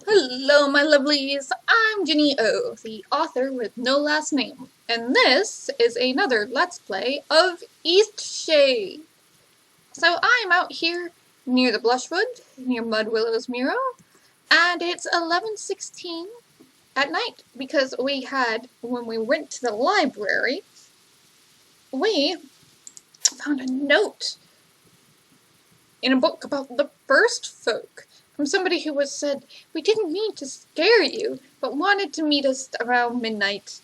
Hello, my lovelies. I'm Ginny O, the author with no last name, and this is another Let's Play of Eastshade. So I'm out here near the Blushwood, near Mudwillow's Mural, and it's 11:16 at night because when we went to the library, we found a note in a book about the first folk from somebody who said, "We didn't mean to scare you, but wanted to meet us around midnight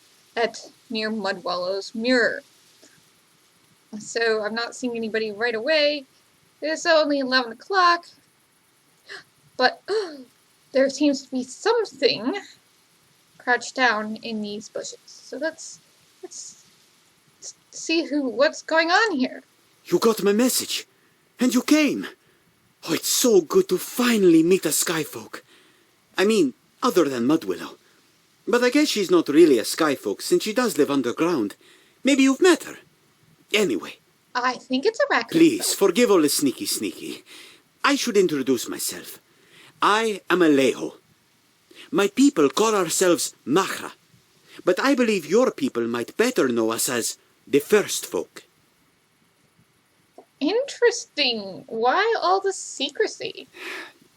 near Mudwallow's Muir." So I'm not seeing anybody right away. It's only 11 o'clock, but there seems to be something crouched down in these bushes. So let's see what's going on here. You got my message, and you came. Oh, it's so good to finally meet a skyfolk. I mean, other than Mudwillow. But I guess she's not really a skyfolk, since she does live underground. Maybe you've met her. Anyway. I think it's a raccoon. Please, forgive all the sneaky. I should introduce myself. I am Alejo. My people call ourselves Machra, but I believe your people might better know us as the First Folk. Interesting. Why all the secrecy?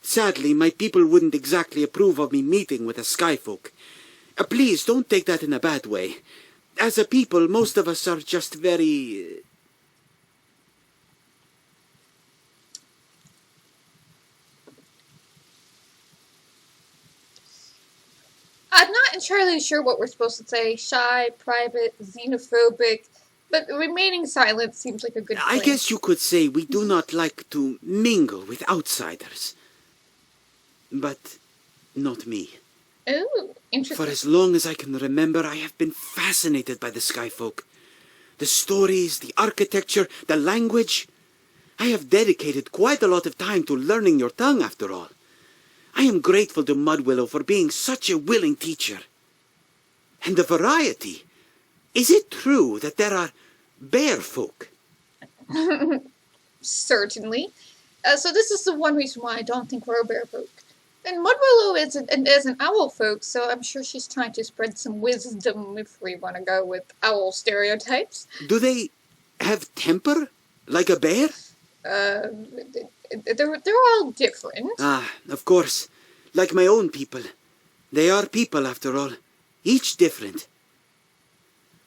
Sadly, my people wouldn't exactly approve of me meeting with a skyfolk. Please, don't take that in a bad way. As a people, most of us are just very... I'm not entirely sure what we're supposed to say. Shy, private, xenophobic, but remaining silent seems like a good plan. I guess you could say we do not like to mingle with outsiders. But not me. Oh, interesting. For as long as I can remember, I have been fascinated by the skyfolk. The stories, the architecture, the language. I have dedicated quite a lot of time to learning your tongue, after all. I am grateful to Mudwillow for being such a willing teacher. And the variety. Is it true that there are bear folk? Certainly. So this is the one reason why I don't think we're a bear folk. And Mudwillow is an owl folk, so I'm sure she's trying to spread some wisdom if we want to go with owl stereotypes. Do they have temper? Like a bear? They're all different. Ah, of course. Like my own people. They are people, after all. Each different.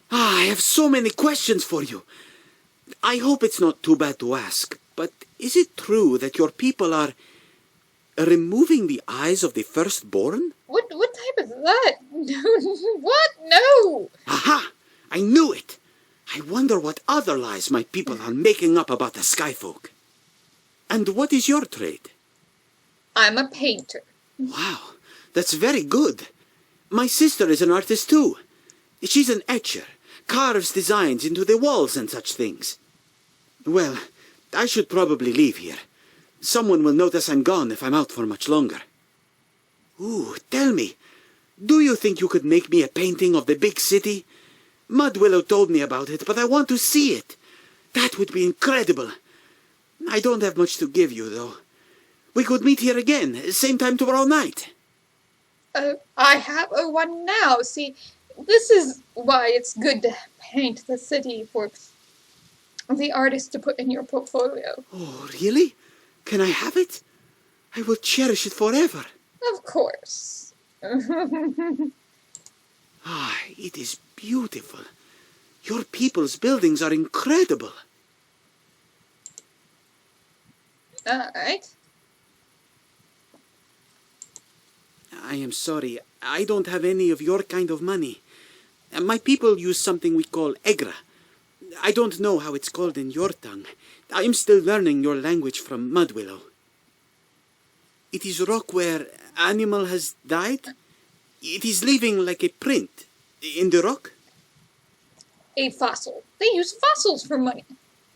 I have so many questions for you. I hope it's not too bad to ask, but is it true that your people are removing the eyes of the firstborn? What type is that? What? No! Aha! I knew it! I wonder what other lies my people are making up about the skyfolk. And what is your trade? I'm a painter. Wow, that's very good. My sister is an artist too. She's an etcher, carves designs into the walls and such things. Well, I should probably leave here. Someone will notice I'm gone if I'm out for much longer. Ooh, tell me, do you think you could make me a painting of the big city? Mudwillow told me about it, but I want to see it. That would be incredible. I don't have much to give you, though. We could meet here again, same time tomorrow night. I have one now. See, this is why it's good to paint the city for the artist to put in your portfolio. Oh, really? Can I have it? I will cherish it forever. Of course. It is beautiful. Your people's buildings are incredible. Alright. I am sorry. I don't have any of your kind of money. My people use something we call egra. I don't know how it's called in your tongue. I am still learning your language from Mudwillow. It is rock where animal has died. It is leaving like a print in the rock. A fossil. They use fossils for money.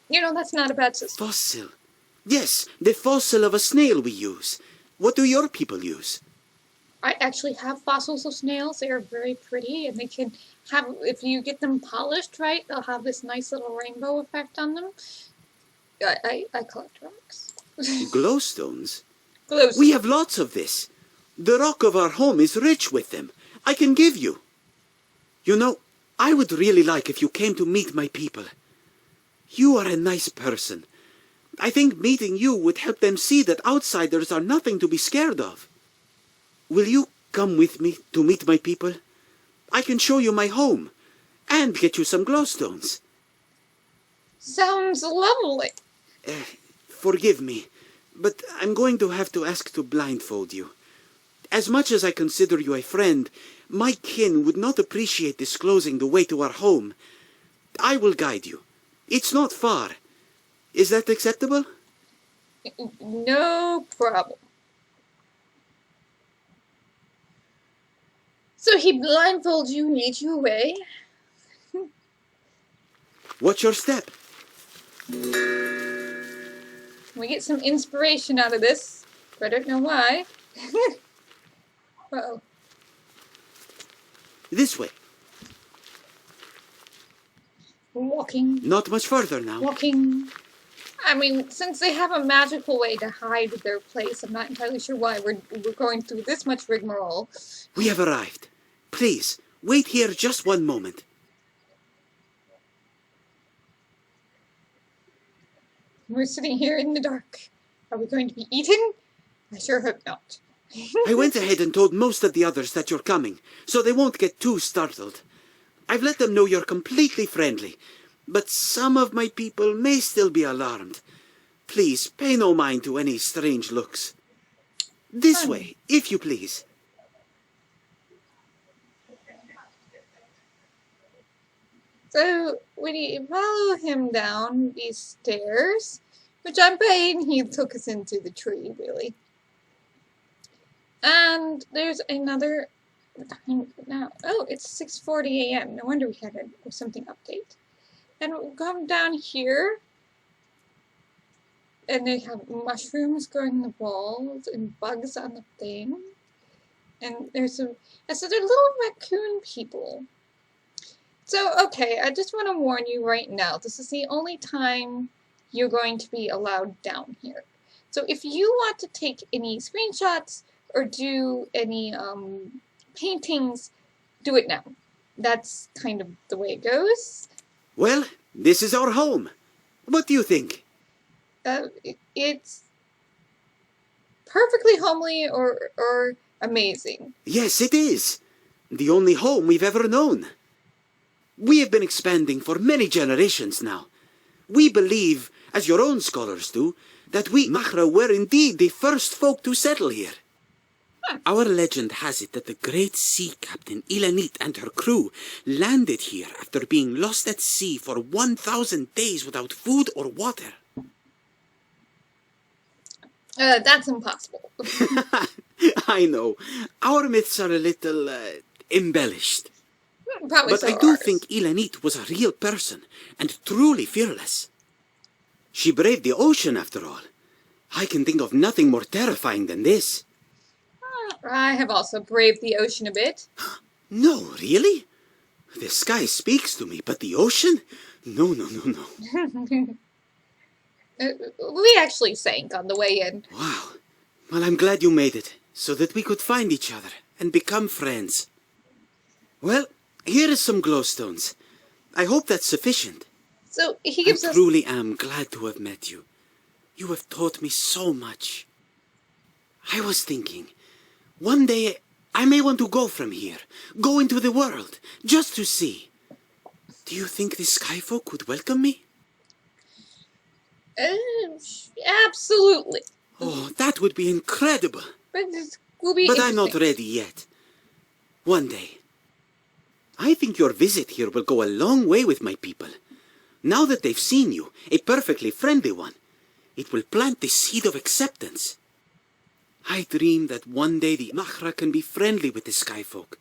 You know, that's not a bad system. Fossil. Yes, the fossil of a snail we use. What do your people use? I actually have fossils of snails. They are very pretty, and they can have, if you get them polished right, they'll have this nice little rainbow effect on them. I collect rocks. Glowstones? Glowstones. We have lots of this. The rock of our home is rich with them. I can give you. You know, I would really like if you came to meet my people. You are a nice person. I think meeting you would help them see that outsiders are nothing to be scared of. Will you come with me to meet my people? I can show you my home, and get you some glowstones. Sounds lovely. Forgive me, but I'm going to have to ask to blindfold you. As much as I consider you a friend, my kin would not appreciate disclosing the way to our home. I will guide you. It's not far. Is that acceptable? No problem. So he blindfolds you, leads you away. Watch your step. We get some inspiration out of this, but I don't know why. Uh-oh. This way. Walking. Not much further now. Walking. I mean, since they have a magical way to hide their place, I'm not entirely sure why we're going through this much rigmarole. We have arrived. Please, wait here just one moment. We're sitting here in the dark. Are we going to be eaten? I sure hope not. I went ahead and told most of the others that you're coming, so they won't get too startled. I've let them know you're completely friendly, but some of my people may still be alarmed. Please, pay no mind to any strange looks. This way, if you please. So, we follow him down these stairs, which I'm betting he took us into the tree, really. And there's another time now. Oh, it's 6:40 a.m. No wonder we had something update. And we'll come down here, and they have mushrooms growing in the walls and bugs on the thing. And there's so they're little raccoon people. So, okay, I just want to warn you right now, this is the only time you're going to be allowed down here. So if you want to take any screenshots or do any paintings, do it now. That's kind of the way it goes. Well, this is our home. What do you think? It's perfectly homely or amazing. Yes, it is. The only home we've ever known. We have been expanding for many generations now. We believe, as your own scholars do, that we Machra were indeed the first folk to settle here. Our legend has it that the great sea captain Ilanit and her crew landed here after being lost at sea for 1,000 days without food or water. That's impossible. I know. Our myths are a little embellished. Probably But so I do ours. think Ilanit was a real person and truly fearless. She braved the ocean, after all. I can think of nothing more terrifying than this. I have also braved the ocean a bit. No, really? The sky speaks to me, but the ocean? No, no, no, no. We actually sank on the way in. Wow. Well, I'm glad you made it, so that we could find each other and become friends. Well, here is some glowstones. I hope that's sufficient. So he gives I us... truly am glad to have met you. You have taught me so much. I was thinking, one day I may want to go from here, go into the world, just to see. Do you think the Skyfolk would welcome me? Absolutely. Oh, that would be incredible. But it will be But I'm not interesting. ready yet. One day. I think your visit here will go a long way with my people. Now that they've seen you, a perfectly friendly one, it will plant the seed of acceptance. I dream that one day the Machra can be friendly with the Skyfolk.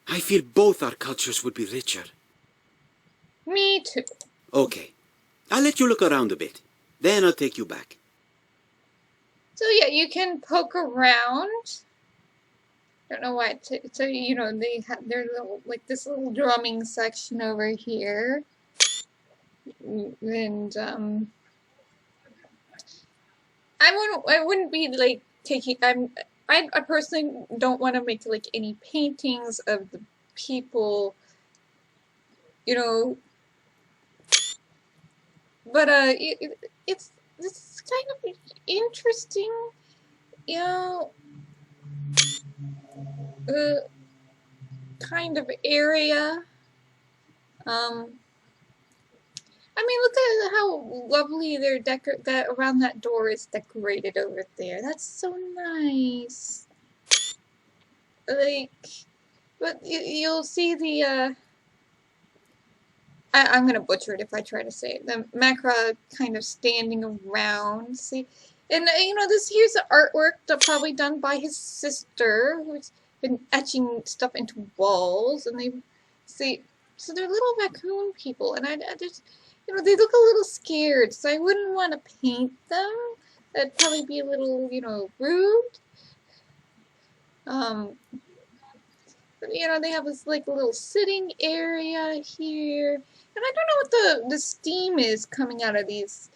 I feel both our cultures would be richer. Me too. Okay, I'll let you look around a bit. Then I'll take you back. So yeah, you can poke around. Don't know why. So you know they have their little this little drumming section over here, and I wouldn't be taking. I personally don't want to make like any paintings of the people, you know, but it's kind of interesting, you know, kind of area. I mean, look at how lovely that around that door is decorated over there. That's so nice. Like, but you'll see the I'm gonna butcher it if I try to say it. The macra kind of standing around. See, and you know, this here's the artwork probably done by his sister, who's been etching stuff into walls, and they see. So they're little raccoon people, and I just, you know, they look a little scared, so I wouldn't want to paint them. That'd probably be a little, you know, rude. But, you know, they have this like little sitting area here, and I don't know what the steam is coming out of these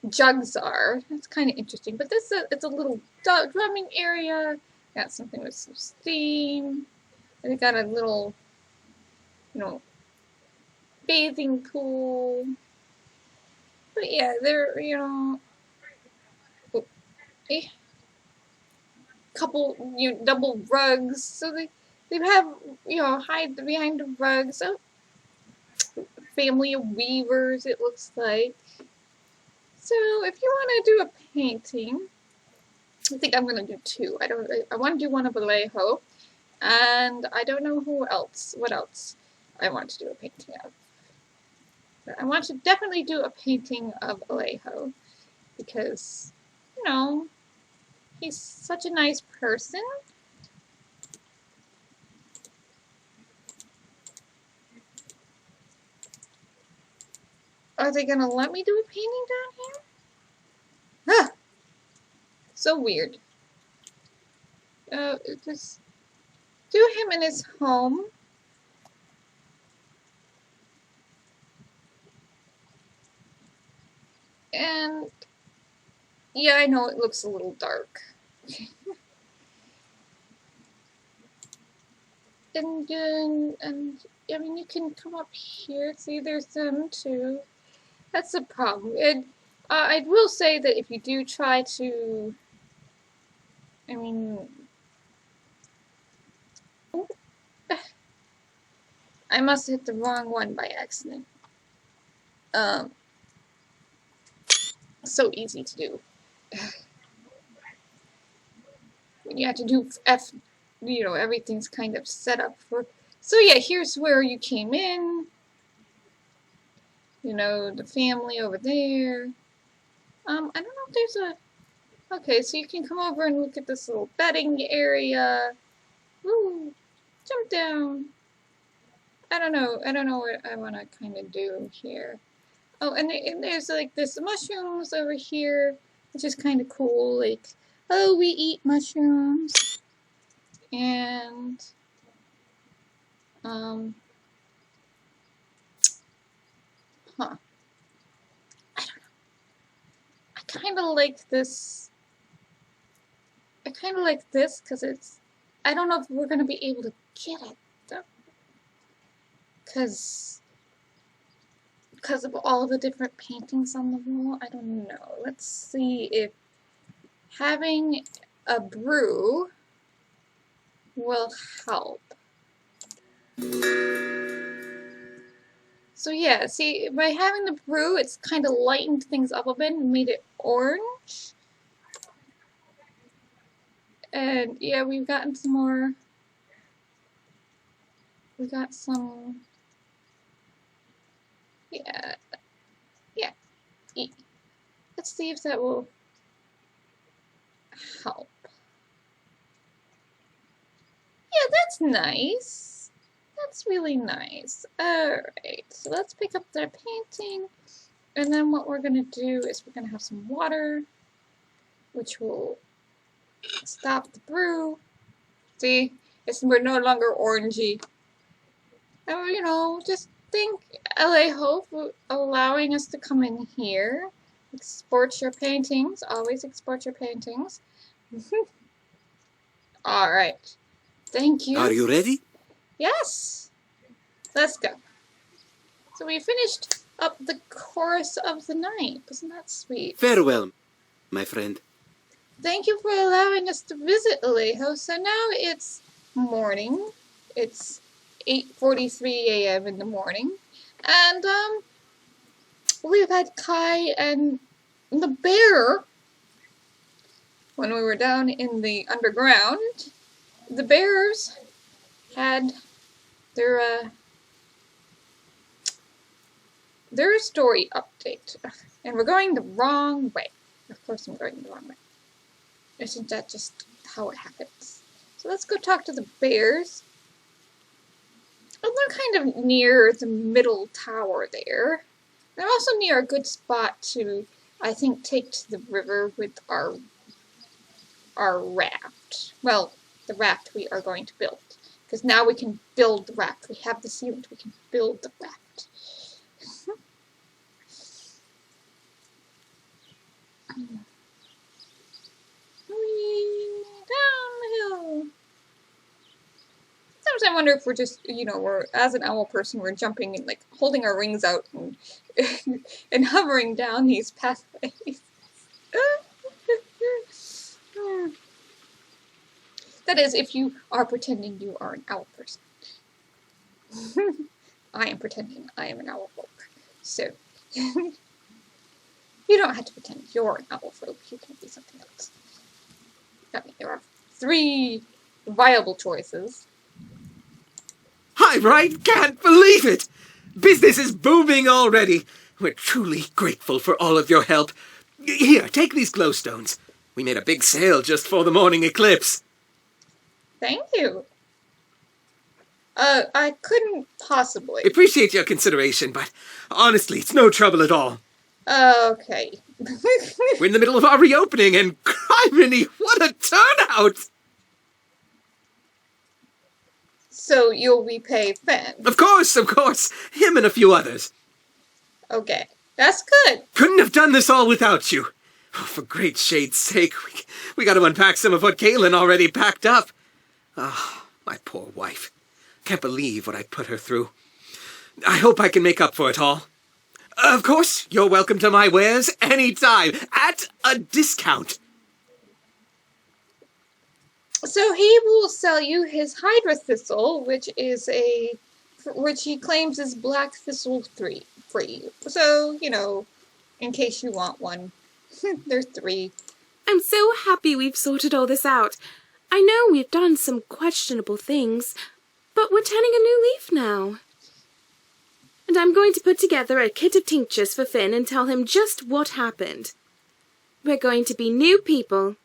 jugs are. That's kind of interesting. But this it's a little drumming area. Got something with some steam. And they got a little, you know, bathing pool. But yeah, they're, you know, a couple, you know, double rugs. So they have, you know, hide behind the rugs. So family of weavers, it looks like. So if you want to do a painting, I think I'm going to do two. I want to do one of Alejo, and I don't know what else I want to do a painting of. But I want to definitely do a painting of Alejo, because, you know, he's such a nice person. Are they going to let me do a painting down here? Ah! So weird. Just do him in his home. And yeah, I know it looks a little dark. and I mean, you can come up here. See, there's them too. That's the problem. I will say that if you do try to, I mean, I must have hit the wrong one by accident. So easy to do. When you have to do you know, everything's kind of set up for. So yeah, here's where you came in. You know, the family over there. I don't know if there's a. Okay, so you can come over and look at this little bedding area. Woo! Jump down. I don't know what I want to kind of do here. Oh, and there's like this mushrooms over here, which is kind of cool. Like, oh, we eat mushrooms. And, huh. I don't know. I kind of like this. I kind of like this because it's. I don't know if we're going to be able to get it, though. Because of all the different paintings on the wall, I don't know. Let's see if having a brew will help. So yeah, see, by having the brew, it's kind of lightened things up a bit and made it orange. And yeah, we've gotten some more. We got some. Yeah. Let's see if that will help. Yeah, that's nice. That's really nice. Alright, so let's pick up the painting. And then what we're going to do is we're going to have some water, which will stop the brew. See? We're no longer orangey. And, you know, just think Alejo for allowing us to come in here. Export your paintings. Always export your paintings. Alright. Thank you. Are you ready? Yes. Let's go. So we finished up the chorus of the night. Isn't that sweet? Farewell, my friend. Thank you for allowing us to visit Alejo. So now it's morning. It's 8:43 a.m. in the morning. And, we've had Kai and the bear. When we were down in the underground, the bears had their story update. And we're going the wrong way. Of course I'm going the wrong way. Isn't that just how it happens? So let's go talk to the bears. And they're kind of near the middle tower there. They're also near a good spot to, I think, take to the river with our raft. Well, the raft we are going to build. Because now we can build the raft. We have the sealant. We can build the raft. Down the hill. Sometimes I wonder if we're just, we're, as an owl person, we're jumping and, like, holding our wings out and, and hovering down these pathways. That is, if you are pretending you are an owl person. I am pretending I am an owlfolk. So, you don't have to pretend you're an owlfolk. You can be something else. I mean, there are 3 viable choices. Hi, right? Can't believe it! Business is booming already. We're truly grateful for all of your help. Here, take these glowstones. We made a big sale just for the morning eclipse. Thank you. I couldn't possibly. Appreciate your consideration, but honestly, it's no trouble at all. Okay. We're in the middle of our reopening, and criminy, what a turnout! So you'll repay Finn? Of course, him and a few others. Okay, that's good. Couldn't have done this all without you. Oh, for great shade's sake, we got to unpack some of what Caitlin already packed up. Ah, my poor wife. Can't believe what I put her through. I hope I can make up for it all. Of course, you're welcome to my wares anytime, at a discount. So he will sell you his Hydra Thistle, which he claims is Black Thistle free. So, in case you want one, there's 3. I'm so happy we've sorted all this out. I know we've done some questionable things, but we're turning a new leaf now. And I'm going to put together a kit of tinctures for Finn and tell him just what happened. We're going to be new people.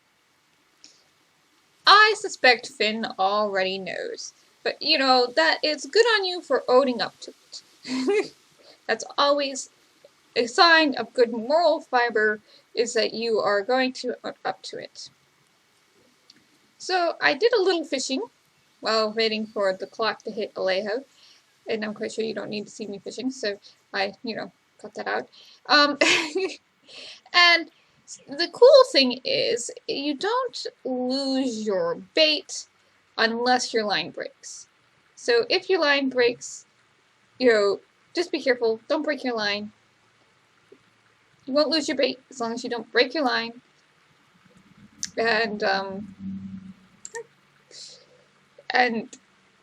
I suspect Finn already knows. But, that it's good on you for owning up to it. That's always a sign of good moral fiber, is that you are going to own up to it. So, I did a little fishing while waiting for the clock to hit Alejo. And I'm quite sure you don't need to see me fishing, so I, cut that out. And the cool thing is, you don't lose your bait unless your line breaks. So if your line breaks, just be careful. Don't break your line. You won't lose your bait as long as you don't break your line. And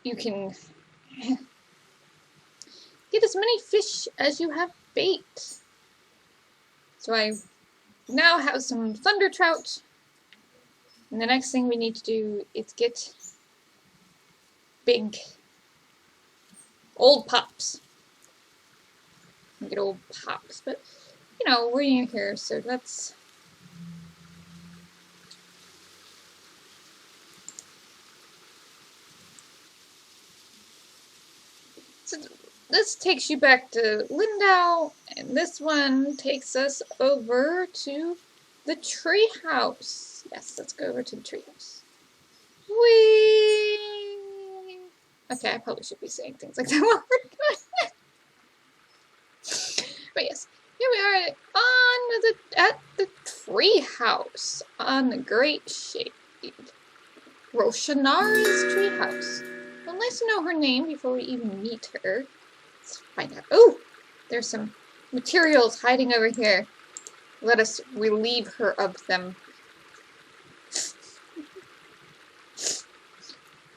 you can get as many fish as you have bait. So I now have some thunder trout. And the next thing we need to do is get big old pops. Get old pops. But, we're new here, so let's... So this takes you back to Lindau, and this one takes us over to the treehouse. Yes, let's go over to the treehouse. Whee! Okay, I probably should be saying things like that while we're doing it. But yes, Here we are at the tree house on the Great Shade. Roshanara's tree house. Well, nice to know her name before we even meet her. Let's find out. Oh, there's some materials hiding over here. Let us relieve her of them.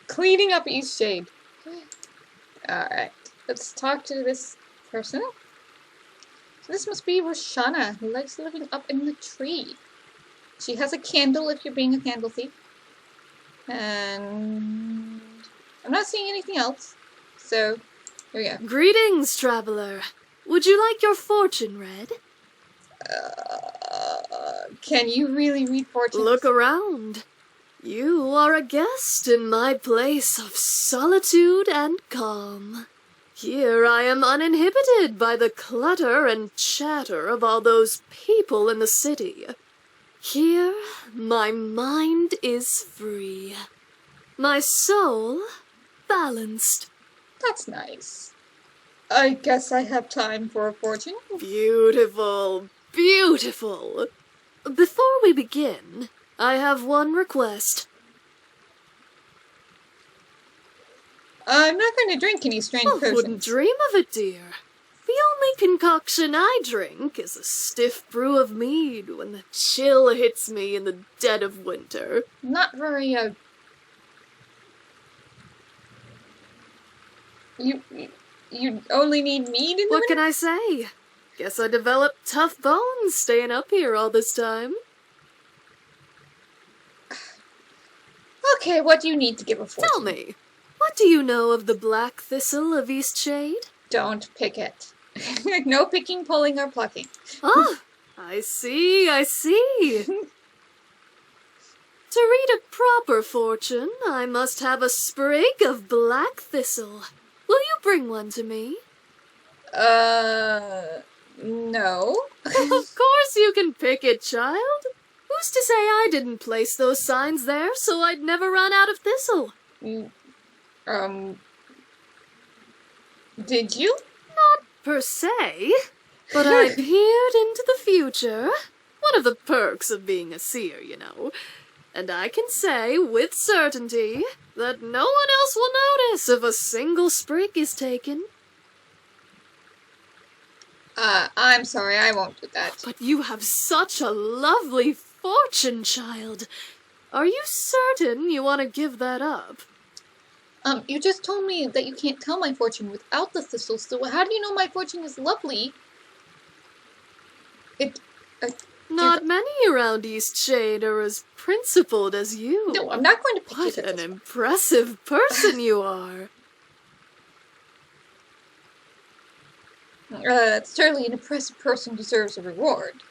Cleaning up Eastshade. Alright, let's talk to this person. So this must be Roshana, who likes living up in the tree. She has a candle if you're being a candle thief. And I'm not seeing anything else. So, here we go. Greetings, traveler. Would you like your fortune read? Can you really read fortunes? Look around. You are a guest in my place of solitude and calm. Here I am uninhibited by the clutter and chatter of all those people in the city. Here, my mind is free. My soul balanced. That's nice. I guess I have time for a fortune. Beautiful, beautiful. Before we begin, I have one request. I'm not going to drink any strange I potions. wouldn't dream of it, dear. The only concoction I drink is a stiff brew of mead when the chill hits me in the dead of winter. Not very, You only need mead in the What winter? can I say? Guess I developed tough bones staying up here all this time. Okay, what do you need to give a fortune? Tell me, what do you know of the black thistle of Eastshade? Don't pick it. No picking, pulling, or plucking. Ah, I see, I see. To read a proper fortune, I must have a sprig of black thistle. Will you bring one to me? No. Of course you can pick it, child. Who's to say I didn't place those signs there so I'd never run out of thistle? Did you? Not per se, but I peered into the future. One of the perks of being a seer, you know. And I can say with certainty that no one else will notice if a single sprig is taken. I'm sorry, I won't do that. But you have such a lovely fortune, child. Are you certain you want to give that up? You just told me that you can't tell my fortune without the thistle, so how do you know my fortune is lovely? Not many around Eastshade are as principled as you. No, I'm not going to pick What you. an impressive person you are. Certainly an impressive person deserves a reward.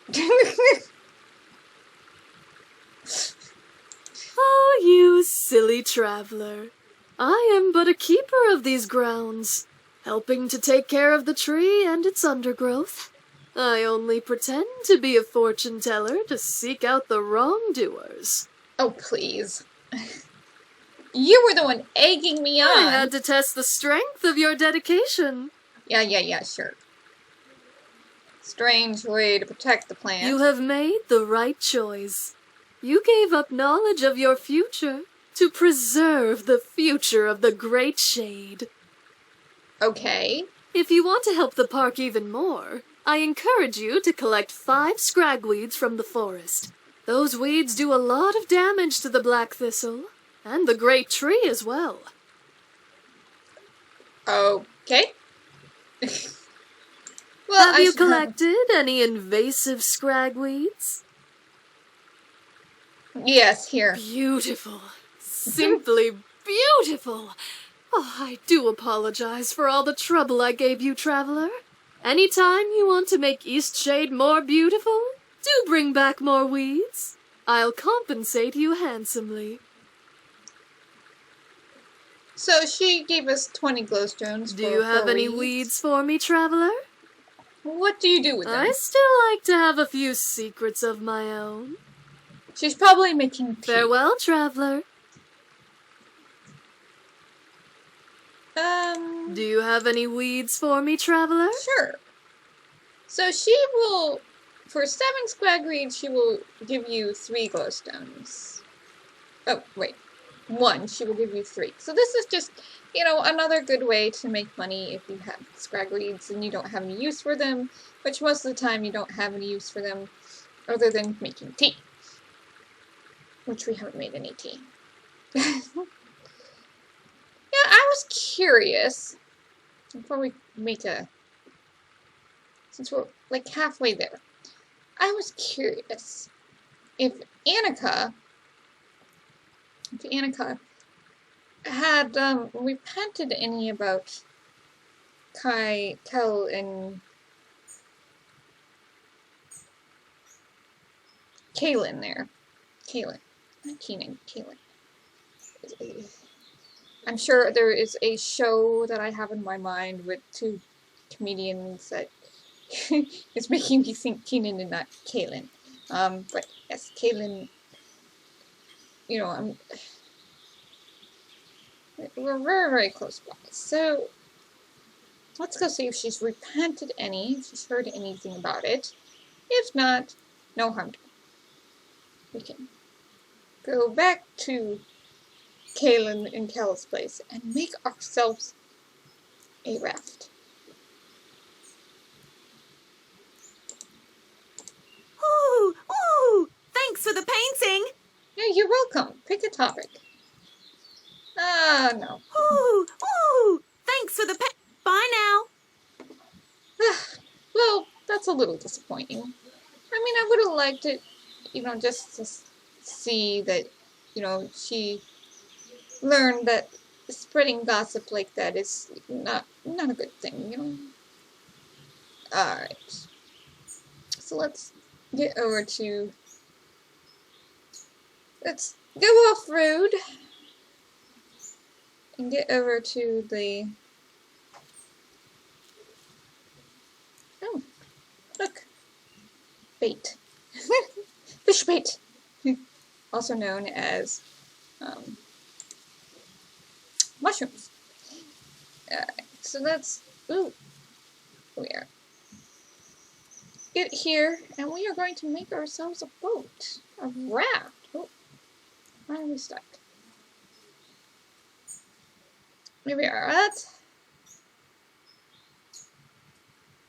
Oh, you silly traveler. I am but a keeper of these grounds, helping to take care of the tree and its undergrowth. I only pretend to be a fortune teller to seek out the wrongdoers. Oh, please. You were the one egging me on. I had to test the strength of your dedication. Yeah, sure. Strange way to protect the plant. You have made the right choice. You gave up knowledge of your future to preserve the future of the Great Shade. Okay. If you want to help the park even more, I encourage you to collect 5 scragweeds from the forest. Those weeds do a lot of damage to the black thistle, and the great tree as well. Okay. Well, Have you collected any invasive scragweeds? Yes, here. Beautiful. Simply beautiful. Oh, I do apologize for all the trouble I gave you, traveler. Anytime you want to make Eastshade more beautiful, do bring back more weeds. I'll compensate you handsomely. So she gave us 20 glowstones. Do you have any weeds for me, traveler? What do you do with them? I still like to have a few secrets of my own. She's probably making tea. Farewell, traveler. Do Do you have any weeds for me, traveler? Sure. So she will, for 7 squagreed, she will give you 3 glowstones. Oh, wait. 1, she will give you 3. So this is just, you know, another good way to make money if you have squagreeds and you don't have any use for them, which most of the time you don't have any use for them other than making tea. Which we haven't made any tea. Yeah, I was curious, before we make since we're like halfway there, I was curious if Annika had repented any about Kel, and Kaylin there. Kaylin. Not Keenan, Kaylin. I'm sure there is a show that I have in my mind with 2 comedians that is making me think Keenan and not Kaylin. But yes, Kaylin, you know, we're very, very close by. So, let's go see if she's repented any, if she's heard anything about it. If not, no harm done. We can go back to Kaylin and Kel's place and make ourselves a raft. Ooh, ooh! Thanks for the painting! Yeah, you're welcome. Pick a topic. No. Ooh, ooh! Thanks for the Bye now! Well, that's a little disappointing. I mean, I would have liked it, you know, just to see that, you know, she learned that spreading gossip like that is not a good thing, you know. Alright. So let's get over to... Let's go off-road and get over to the... Oh, look. Bait. Fish bait. Also known as mushrooms. So that's... Ooh. We are. Get here, and we are going to make ourselves a boat. A raft. Oh. Why are we stuck? Here we are at.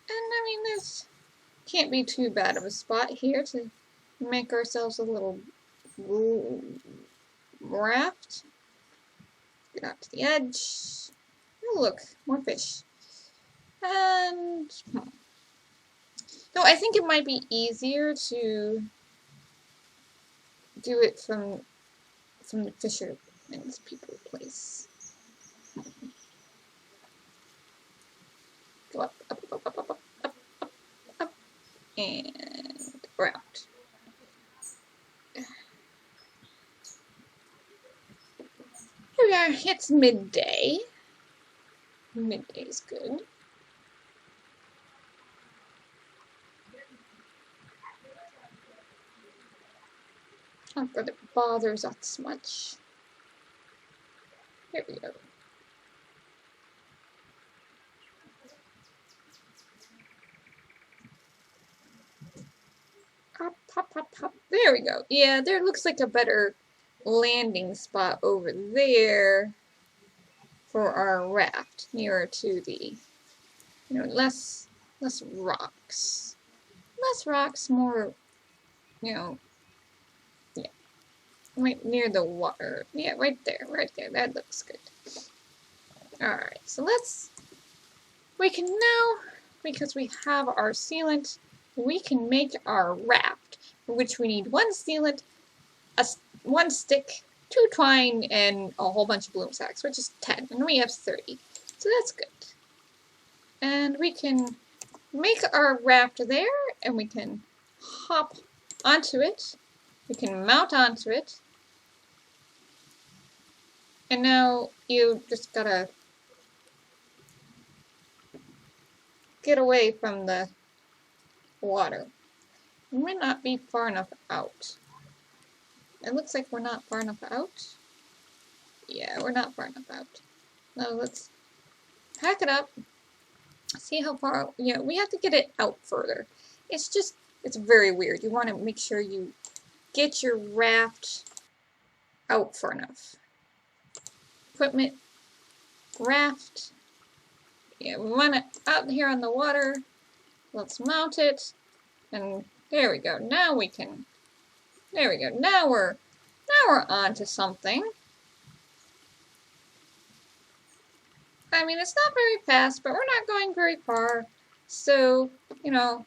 And I mean, this can't be too bad of a spot here to make ourselves a little raft. Get out to the edge. Oh, look, more fish. And no, I think it might be easier to do it from the fisherman's people place. Go up, up, up, up, up, up, up, up, up, and around. Here we are. It's midday. Midday is good. Not that it bothers us much. Here we go. Hop, hop, hop, hop. There we go. Yeah, there looks like a better landing spot over there for our raft, nearer to the, you know, less rocks. Less rocks, more, you know, yeah, right near the water. Yeah, right there, that looks good. Alright, so we can now, because we have our sealant, we can make our raft, for which we need 1 sealant, 1 stick, 2 twine, and a whole bunch of bloom sacks, which is 10, and we have 30. So that's good. And we can make our raft there, and we can hop onto it. We can mount onto it. And now you just gotta get away from the water. We might not be far enough out. It looks like we're not far enough out. Yeah, we're not far enough out. Now let's pack it up See how far, we have to get it out further. It's very weird. You want to make sure you get your raft out far enough. Equipment, raft. Yeah, we want it out here on the water. Let's mount it. And there we go. Now we can, there we go. Now we're on to something. I mean, it's not very fast, but we're not going very far. So, and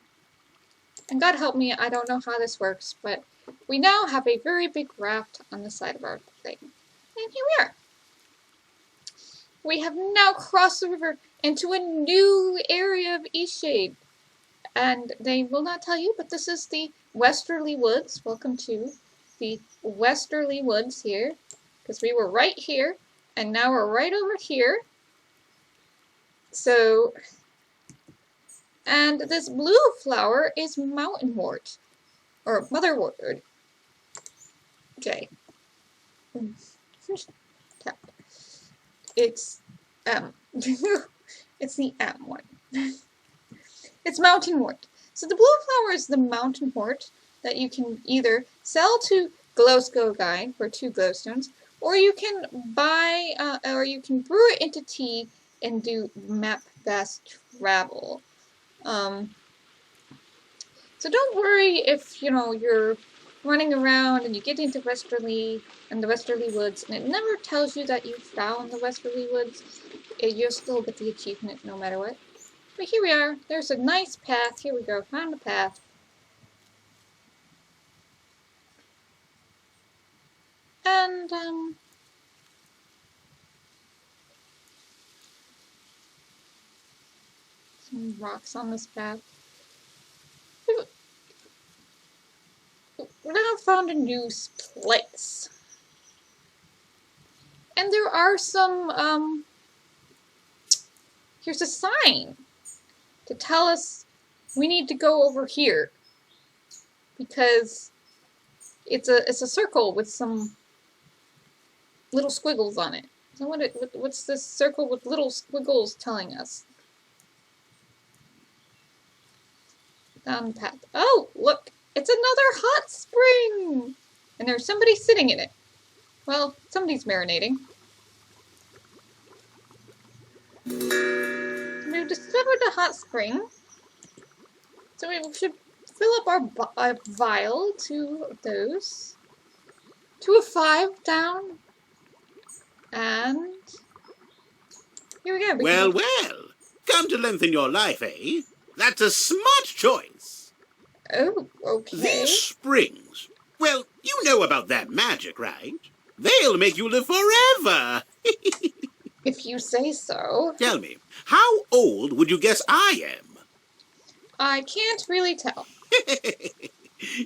God help me, I don't know how this works, but we now have a very big raft on the side of our thing. And here we are. We have now crossed the river into a new area of Eastshade. And they will not tell you, but this is the Westerly Woods. Welcome to the Westerly Woods here. Because we were right here, and now we're right over here. So, and this blue flower is mountainwort, or motherwort. Okay. It's, it's the M one. It's mountainwort. So the blue flower is the mountainwort that you can either sell to Glowsco Guy for 2 glowstones, or you can buy, or you can brew it into tea and do map fast travel. So don't worry if, you're running around and you get into Westerly and the Westerly Woods and it never tells you that you found the Westerly Woods. You'll still get the achievement no matter what. But here we are. There's a nice path. Here we go. Found the path. And, some rocks on this path. We now found a new place. And there are some, here's a sign to tell us we need to go over here. Because it's a circle with some little squiggles on it. So what's this circle with little squiggles telling us? Down the path. Oh, look! It's another hot spring! And there's somebody sitting in it. Well, somebody's marinating. We've discovered a hot spring. So we should fill up our vial to those. 2 of 5 down. And here we go. Well, come to lengthen your life, eh? That's a smart choice. Oh, okay. These springs, well, you know about that magic, right? They'll make you live forever. If you say so. Tell me, how old would you guess I am? I can't really tell.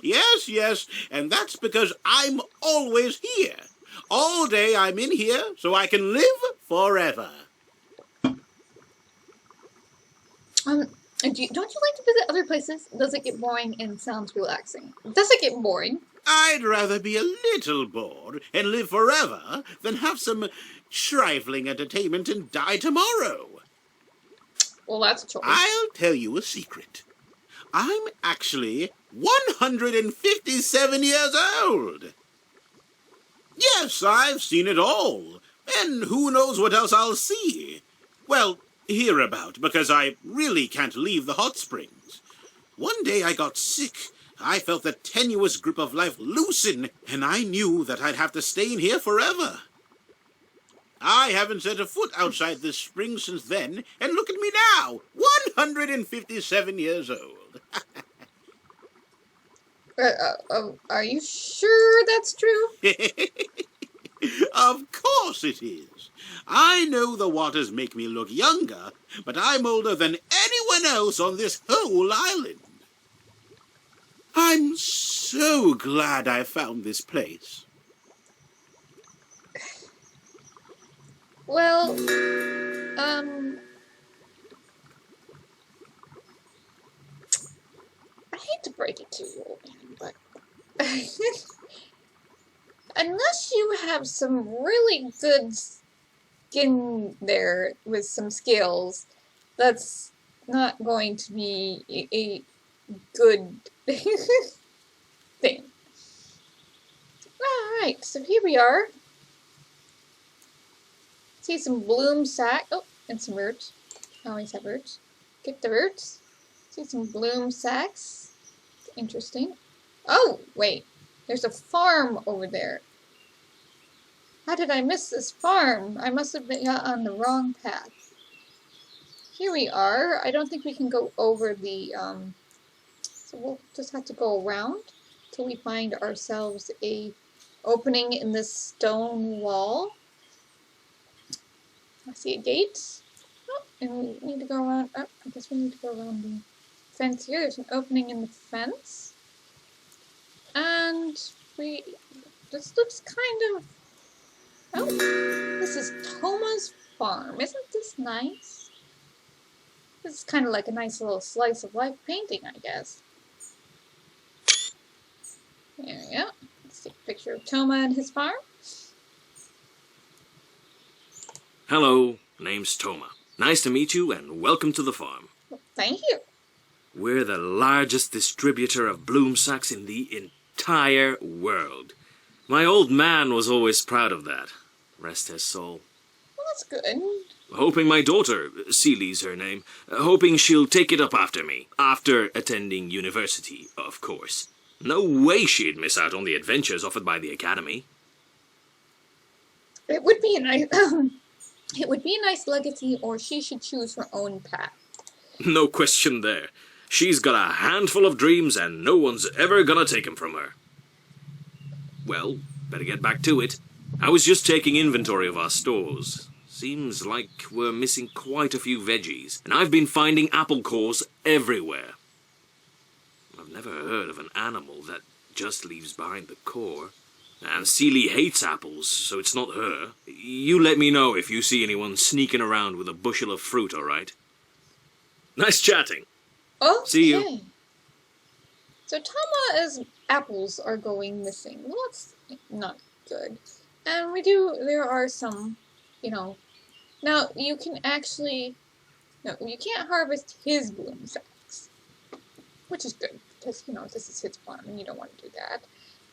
Yes, and that's because I'm always here. All day I'm in here so I can live forever. Don't you like to visit other places? Does it get boring and sounds relaxing? Does it get boring? I'd rather be a little bored and live forever than have some trifling entertainment and die tomorrow. Well, that's a choice. I'll tell you a secret. I'm actually 157 years old. Yes, I've seen it all, and who knows what else I'll see. Well, hear about, because I really can't leave the hot springs. One day I got sick. I felt the tenuous grip of life loosen, and I knew that I'd have to stay in here forever. I haven't set a foot outside this spring since then, and look at me now, 157 years old. Are you sure that's true? Of course it is. I know the waters make me look younger, but I'm older than anyone else on this whole island. I'm so glad I found this place. Well, I hate to break it to you, old man, but unless you have some really good skin there with some skills, that's not going to be a good thing. Alright, so here we are. See some bloom sack. Oh, and some roots. I always have roots. Get the roots. See some bloom sacks. Interesting. Oh, wait. There's a farm over there. How did I miss this farm? I must have been on the wrong path. Here we are. I don't think we can go over the, so we'll just have to go around till we find ourselves a opening in this stone wall. I see a gate. Oh, and we need to go around. Oh, I guess we need to go around the fence here. There's an opening in the fence. And this looks kind of, oh, this is Toma's farm. Isn't this nice? This is kind of like a nice little slice of life painting, I guess. There we go. Let's take a picture of Toma and his farm. Hello, name's Toma. Nice to meet you and welcome to the farm. Well, thank you. We're the largest distributor of bloom sacks in the entire world. My old man was always proud of that. Rest his soul. Well, that's good. Hoping my daughter, Ceely's her name, hoping she'll take it up after me. After attending university, of course. No way she'd miss out on the adventures offered by the academy. It would be a nice, it would be a nice legacy, or she should choose her own path. No question there. She's got a handful of dreams and no one's ever gonna take 'em from her. Well, better get back to it. I was just taking inventory of our stores. Seems like we're missing quite a few veggies, and I've been finding apple cores everywhere. I've never heard of an animal that just leaves behind the core. And Ceely hates apples, so it's not her. You let me know if you see anyone sneaking around with a bushel of fruit, all right? Nice chatting. Okay. See you. So Tama's apples are going missing. Well, that's not good. And there are some, now you can actually, no, you can't harvest his bloom sacks, which is good, because, this is his farm, and you don't want to do that.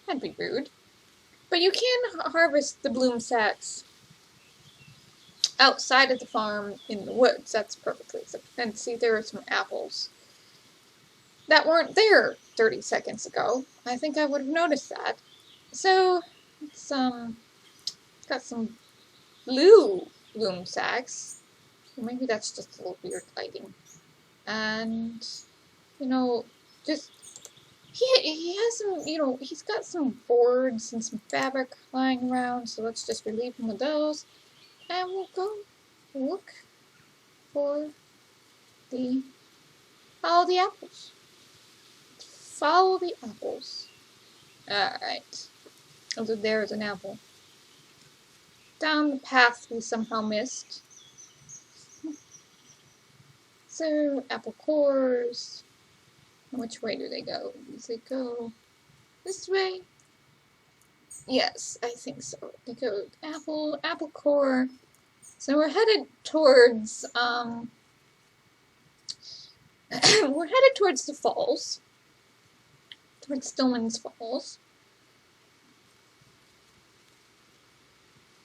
That'd be rude. But you can harvest the bloom sacks outside of the farm in the woods. That's perfectly acceptable. And see, there are some apples that weren't there 30 seconds ago. I think I would have noticed that. So, it's got some blue bloom sacks. Maybe that's just a little weird lighting. And, just he has some, he's got some boards and some fabric lying around, so let's just relieve him of those. And we'll go look for follow the apples. Follow the apples. Alright. Oh, there is an apple. Down the path we somehow missed. So, apple cores. Which way do they go? Does they go this way? Yes, I think so. They go apple core. So we're headed towards, we're headed towards the falls. Towards Stillman's Falls.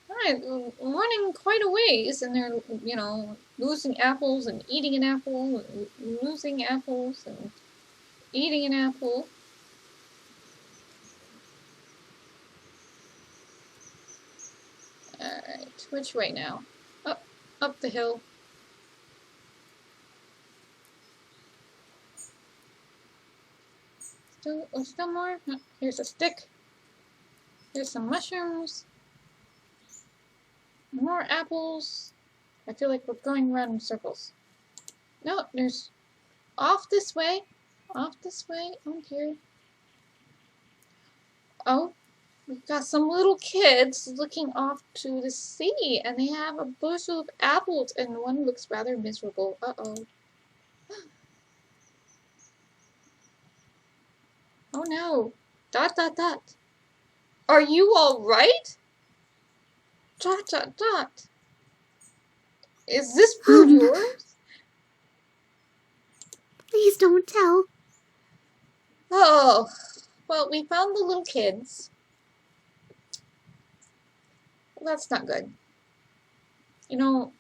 Alright, running quite a ways, and they're, losing apples and eating an apple, and losing apples and eating an apple. Alright, which way now? Up the hill. Still more? Here's a stick. Here's some mushrooms. More apples. I feel like we're going around in circles. No, there's off this way. Off this way. Oh, here. Oh, we've got some little kids looking off to the sea, and they have a bushel of apples, and one looks rather miserable. Uh-oh. Oh no. ... Are you alright? ... Is this food yours? Please don't tell. Oh, well, we found the little kids. Well, that's not good. You know,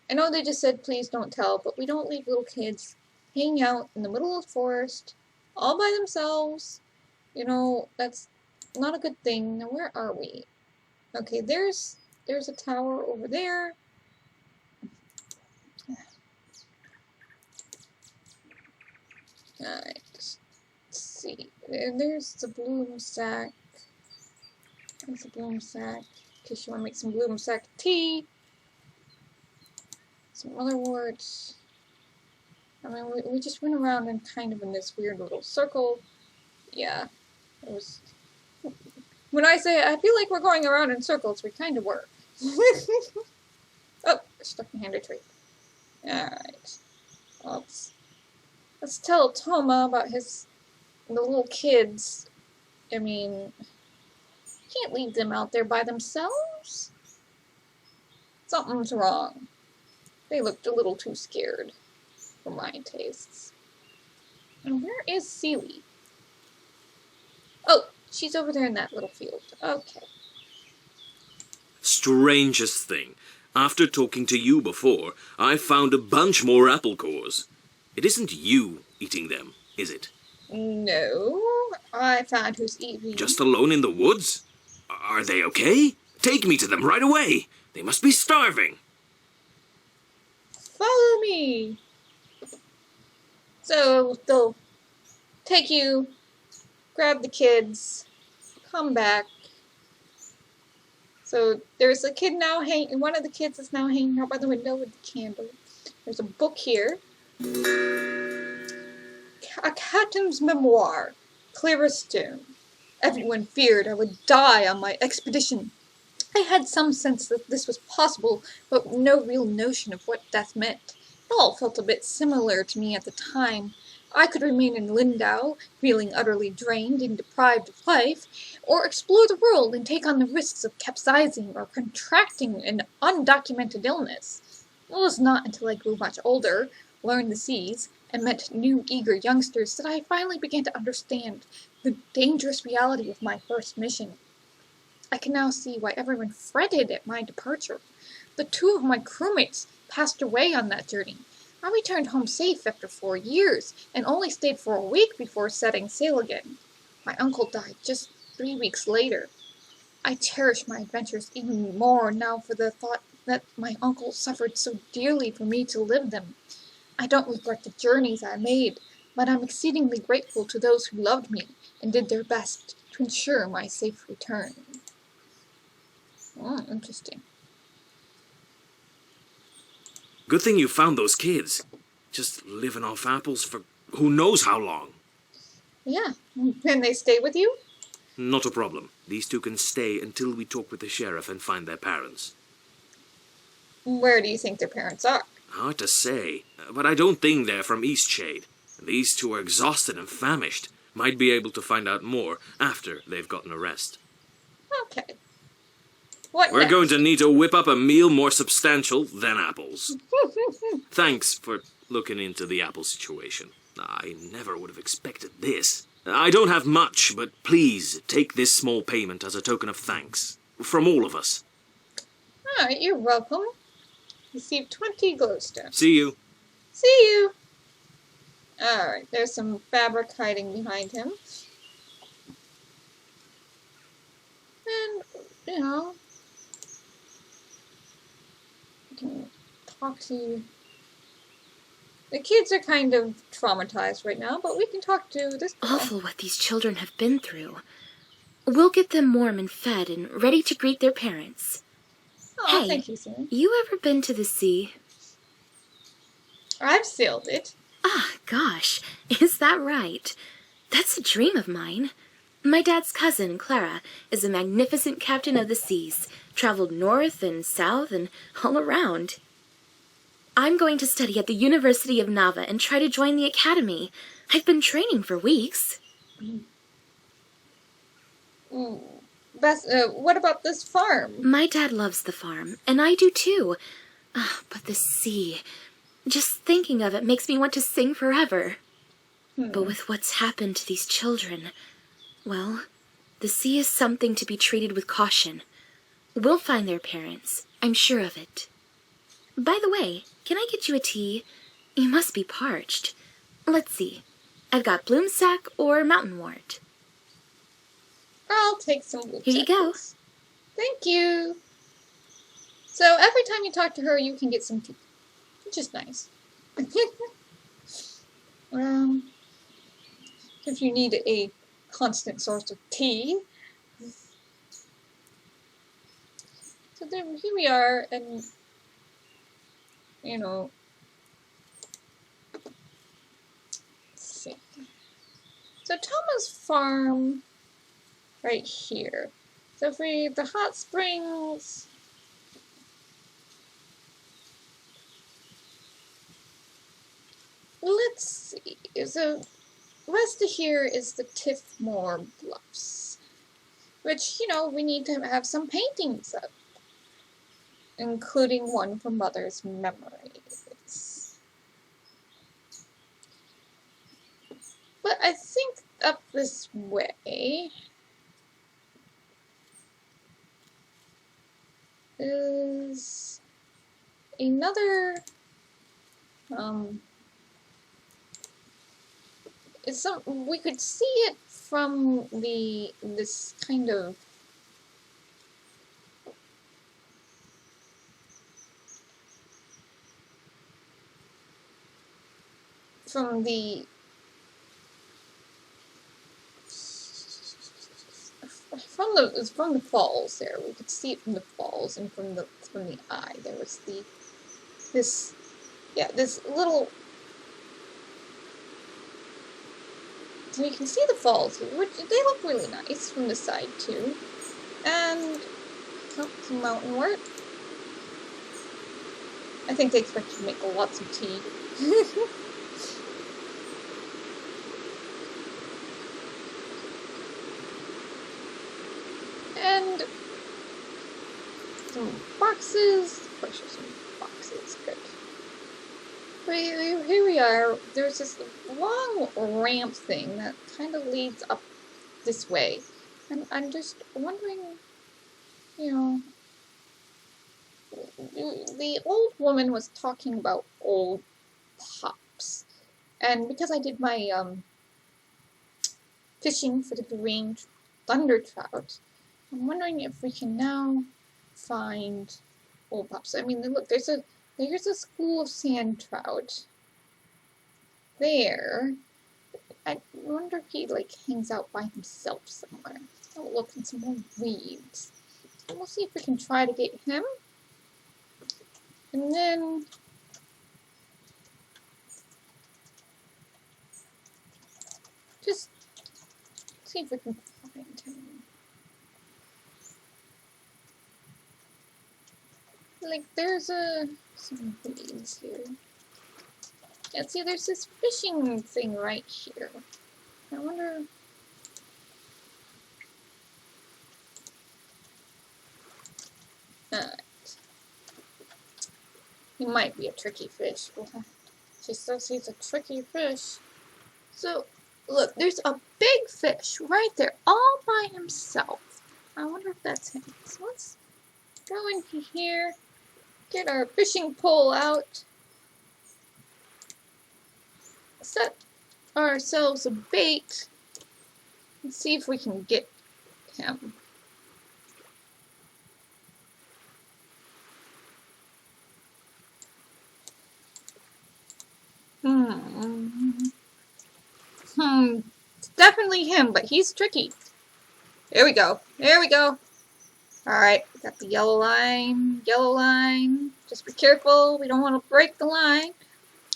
I know they just said please don't tell, but we don't leave little kids hanging out in the middle of the forest all by themselves. You know, that's not a good thing. Now, where are we? Okay, there's a tower over there. Alright, let's see. There's the bloom sack. There's the bloom sack. In case you want to make some bloom sack tea. Some motherworts. I mean, we just went around in kind of in this weird little circle. Yeah, it was... When I say I feel like we're going around in circles, we kind of were. Oh, stuck behind a tree. Alright. Let's tell Toma about the little kids. I mean, can't leave them out there by themselves. Something's wrong. They looked a little too scared for my tastes. And where is Seely? Oh, she's over there in that little field. Okay. Strangest thing. After talking to you before, I found a bunch more apple cores. It isn't you eating them, is it? No, I found who's eating. Just alone in the woods? Are they okay? Take me to them right away. They must be starving. Follow me. So they'll take you, grab the kids, come back. So there's a kid now one of the kids is now hanging out by the window with the candle. There's a book here. A captain's memoir, clearest stone. Everyone feared I would die on my expedition. I had some sense that this was possible, but no real notion of what death meant. It all felt a bit similar to me at the time. I could remain in Lindau, feeling utterly drained and deprived of life, or explore the world and take on the risks of capsizing or contracting an undocumented illness. It was not until I grew much older, learned the seas, and met new eager youngsters that I finally began to understand the dangerous reality of my first mission. I can now see why everyone fretted at my departure. The 2 of my crewmates passed away on that journey. I returned home safe after 4 years, and only stayed for a week before setting sail again. My uncle died just 3 weeks later. I cherish my adventures even more now for the thought that my uncle suffered so dearly for me to live them. I don't regret the journeys I made, but I'm exceedingly grateful to those who loved me and did their best to ensure my safe return. Oh, interesting. Good thing you found those kids. Just living off apples for who knows how long. Yeah. Can they stay with you? Not a problem. These 2 can stay until we talk with the sheriff and find their parents. Where do you think their parents are? Hard to say, but I don't think they're from Eastshade. These 2 are exhausted and famished. Might be able to find out more after they've gotten a rest. Okay. What We're next? going to need to whip up a meal more substantial than apples. Thanks for looking into the apple situation. I never would have expected this. I don't have much, but please take this small payment as a token of thanks. From all of us. Alright, you're welcome. Receive 20 glowstone. See you. See you! Alright, there's some fabric hiding behind him. And, you know, I can talk to... The kids are kind of traumatized right now, but we can talk to this girl. Awful what these children have been through. We'll get them warm and fed and ready to greet their parents. Oh, Hey, thank you, Sam. You ever been to the sea? I've sailed it. Ah, gosh, is that right? That's a dream of mine. My dad's cousin, Clara, is a magnificent captain of the seas, traveled north and south and all around. I'm going to study at the University of Nava and try to join the academy. I've been training for weeks. What about this farm? My dad loves the farm, and I do too. But the sea, Just thinking of it makes me want to sing forever. But with what's happened to these children, well, the sea is something to be treated with caution. We'll find their parents, I'm sure of it. By the way, can I get you a tea? You must be parched. Let's see. I've got bloomsack or mountainwort. I'll take some blue Here you go. jackets. Thank you. So every time you talk to her, you can get some tea, which is nice. If you need a constant source of tea. So then here we are, and you know, let's see. So Thomas Farm, right here. So for the hot springs. Let's see. So west of here is the Tiffmore Bluffs, which, you know, we need to have some paintings of, including one for Mother's memories. But I think up this way is another we could see it from this kind of from the falls there. We could see it from the falls and from the eye. There was this little. So you can see the falls, which they look really nice from the side too. And some mountainwort. I think they expect you to make lots of tea. And some boxes. Of course, there's some boxes. Good. But here we are. There's this long ramp thing that kind of leads up this way. And I'm just wondering, you know, the old woman was talking about old pops. And because I did my fishing for the green thunder trout, I'm wondering if we can now find old pops. I mean, look, there's a school of sand trout there. I wonder if he, like, hangs out by himself somewhere. I'll look in some more weeds. And we'll see if we can try to get him. And then just see if we can find him. Like, there's some weeds here. Yeah, see, there's this fishing thing right here. I wonder. Alright. He might be a tricky fish. She says he's a tricky fish. So, look, there's a big fish right there, all by himself. I wonder if that's him. So let's go into here, get our fishing pole out, set ourselves a bait, and see if we can get him. It's definitely him, but he's tricky. There we go. There we go. Alright, got the yellow line. Yellow line. Just be careful. We don't want to break the line.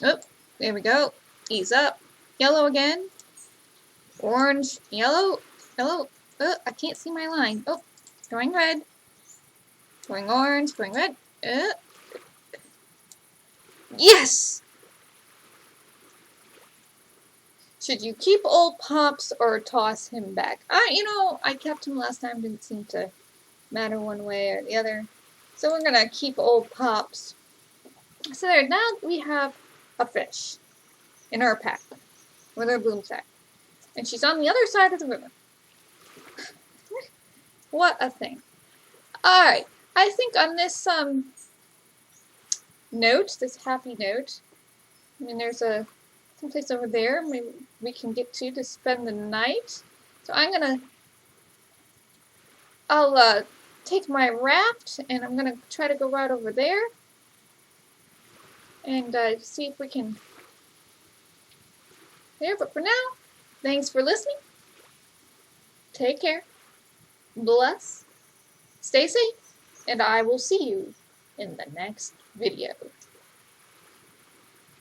Oh, there we go. Ease up. Yellow again. Orange. Yellow. Yellow. Oh, I can't see my line. Oh, going red. Going orange. Going red. Yes! Should you keep old Pops or toss him back? I kept him last time. Didn't seem to matter one way or the other. So we're gonna keep old Pops. So there, now we have a fish in our pack with our boom sack. And she's on the other side of the river. What a thing. Alright, I think on this note, this happy note, I mean there's someplace over there maybe we can get to spend the night. So I'll take my raft and I'm gonna try to go right over there and see if we can there. But for now, thanks for listening. Take care. Bless. Stay safe. And I will see you in the next video.